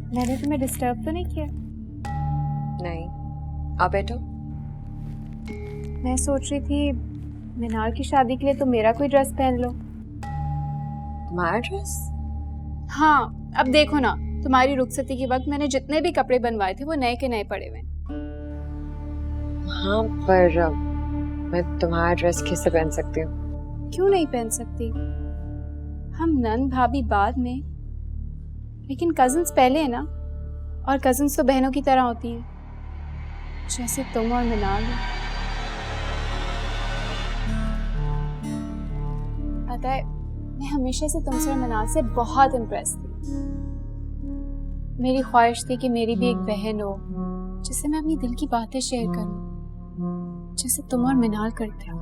मैंने तुम्हें डिस्टर्ब तो नहीं किया? नहीं, आप बैठो। मैं सोच रही थी मिनाल की शादी के लिए तुम मेरा कोई ड्रेस पहन लो। तुम्हारा ड्रेस? हाँ, अब देखो ना, तुम्हारी रुखसती के वक्त मैंने जितने भी कपड़े बनवाए थे वो नए के नए पड़े हुए। हाँ, पर मैं तुम्हारा ड्रेस कैसे पहन सकती हूँ? क्यों नहीं पहन सकती? हम नंद भाभी बाद में, लेकिन कजिन्स पहले है ना। और कजिन्स तो बहनों की तरह होती हैं, जैसे तुम और मिनाल हो। पता है, मैं हमेशा से तुमसे और मिनाल से बहुत इम्प्रेस थी। मेरी ख्वाहिश थी कि मेरी भी एक बहन हो जिससे मैं अपनी दिल की बातें शेयर करूं, जैसे तुम और मिनाल करते हो।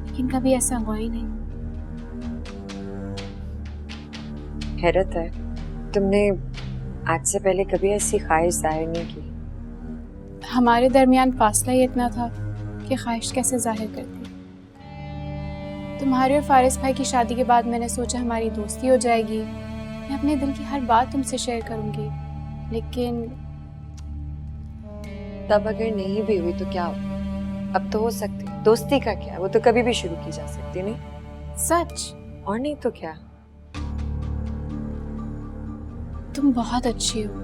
लेकिन कभी ऐसा हुआ ही नहीं। हैरत है, तुमने आज से पहले कभी ऐसी ख्वाहिश जाहिर नहीं की। हमारे दरमियान फासला ही इतना था कि ख्वाहिश कैसे जाहिर करती। तुम्हारे और फारिस भाई की शादी के बाद मैंने सोचा हमारी दोस्ती हो जाएगी, मैं अपने दिल की हर बात तुमसे शेयर करूंगी। लेकिन तब अगर नहीं भी हुई तो क्या हो? अब तो हो सकती। दोस्ती का क्या, वो तो कभी भी शुरू की जा सकती। नहीं सच? और नहीं तो क्या। तुम बहुत अच्छी हो,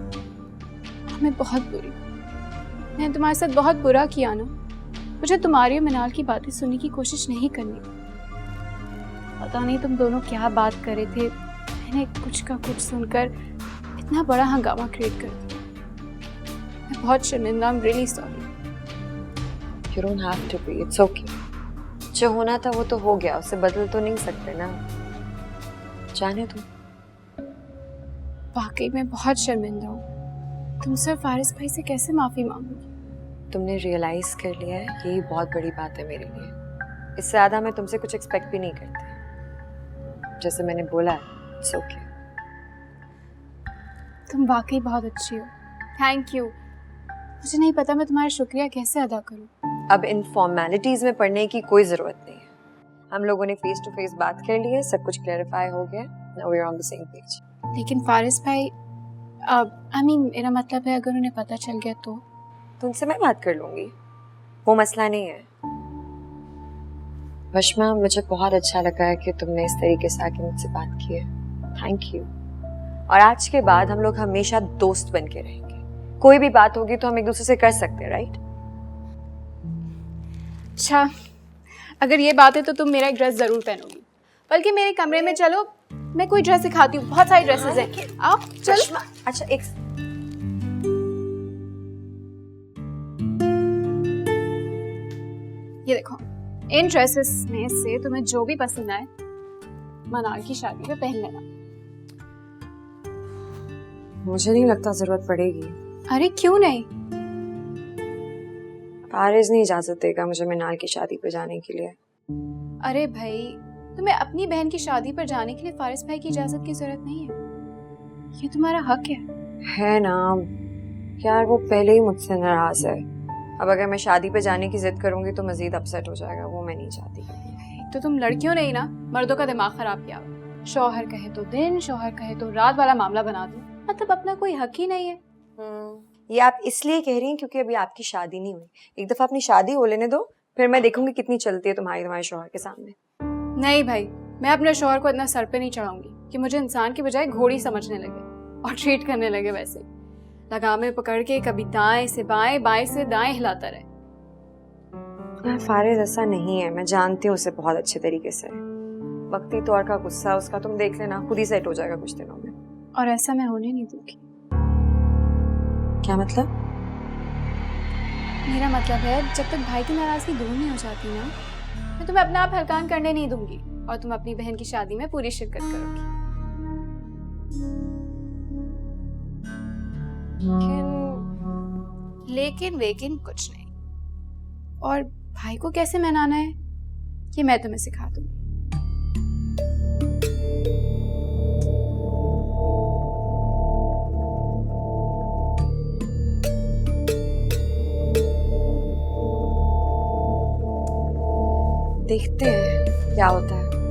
मैं बहुत बुरी। मैंने तुम्हारे साथ बहुत बुरा किया ना। मुझे तुम्हारी और मिनाल की बातें सुनने की कोशिश नहीं करनी। पता नहीं तुम दोनों क्या बात कर रहे थे, मैंने कुछ का कुछ सुनकर इतना बड़ा हंगामा क्रिएट कर दिया। मैं बहुत शर्मिंदा, I'm really sorry। You don't have to be, it's okay। जो होना था वो तो हो गया, उसे बदल तो नहीं सकते ना। जाने दो। वाकई मैं बहुत शर्मिंदा हूँ। तुमसे और फारिस भाई से कैसे माफी मांगूंगी? तुमने रियलाइज कर लिया है, यही बहुत बड़ी बात है मेरे लिए। इससे ज्यादा मैं तुमसे कुछ एक्सपेक्ट भी नहीं करती। जैसे मैंने बोला है, it's okay। तुम वाकई बहुत अच्छी हो, थैंक यू। मुझे नहीं पता मैं तुम्हारा शुक्रिया कैसे अदा करूँ। अब इन फॉर्मेलिटीज में पढ़ने की कोई जरूरत नहीं है। हम लोगों ने फेस टू फेस बात कर ली है, सब कुछ क्लैरिफाई हो गया। Now we're on the same page। लेकिन फारिस भाई, मेरा मतलब है अगर उन्हें पता चल गया तो उनसे मैं बात कर लूंगी, वो मसला नहीं है। वशमा, मुझे बहुत अच्छा लगा है कि तुमने इस तरीके से आके मुझसे बात की है। Thank you. और आज के बाद हम लोग हमेशा दोस्त बन के रहेंगे। कोई भी बात होगी तो हम एक दूसरे से कर सकते हैं, राइट? अच्छा, अगर ये बात है तो तुम मेरा एक ड्रेस जरूर पहनोगी। बल्कि मेरे कमरे में चलो, मैं कोई ड्रेस दिखाती हूँ, बहुत सारी ड्रेसेस हैं। आओ चलो। अच्छा एक ये देखो, इन ड्रेसेस में से तुम्हें जो भी पसंद आए मनाल की शादी पे पहन लेना। मुझे नहीं लगता जरूरत पड़ेगी। अरे क्यों नहीं? फारिज नहीं इजाजत देगा मुझे मिनाल की शादी पे जाने के लिए। अरे भाई, तुम्हें अपनी बहन की शादी पर जाने के लिए फारिस भाई की इजाजत की जरूरत नहीं है। ये तुम्हारा हक है ना यार, वो पहले ही मुझसे नाराज है। अब अगर मैं शादी पे जाने की जिद करूंगी तो मजीद अपसेट हो जाएगा, वो मैं नहीं चाहती। तो तुम लड़कियों ने ही ना मर्दों का दिमाग खराब किया। शौहर कहे तो दिन, शौहर कहे तो रात वाला मामला बना दो। मतलब अपना कोई हक ही नहीं है। ये आप इसलिए कह रही हैं क्योंकि अभी आपकी शादी नहीं हुई। एक दफा अपनी शादी हो लेने दो, फिर मैं देखूंगी कितनी चलती है तुम्हारे शौहर के सामने। नहीं भाई, मैं अपने शौहर को इतना सर पे नहीं चढ़ाऊंगी कि मुझे इंसान की बजाय घोड़ी समझने लगे और ट्रीट करने लगे वैसे। लगामे पकड़ के कभी दाएं से बाएं, बाएं से दाएं हिलाता रहे। फारिज ऐसा नहीं है, मैं जानती हूँ उसे बहुत अच्छे तरीके से। वक्ती तौर का गुस्सा उसका तुम देख लेना, खुद ही सेट हो जाएगा कुछ दिनों में। और ऐसा मैं होने नहीं दूंगी। क्या मतलब? मेरा मतलब है जब तक भाई की नाराजगी दूर नहीं हो जाती ना, मैं तुम्हें अपना आप हलकान करने नहीं दूंगी और तुम अपनी बहन की शादी में पूरी शिरकत करोगी। लेकिन वेकिन कुछ नहीं। और भाई को कैसे मनाना है ये मैं तुम्हें सिखा दूंगी। देखते हैं क्या होता है।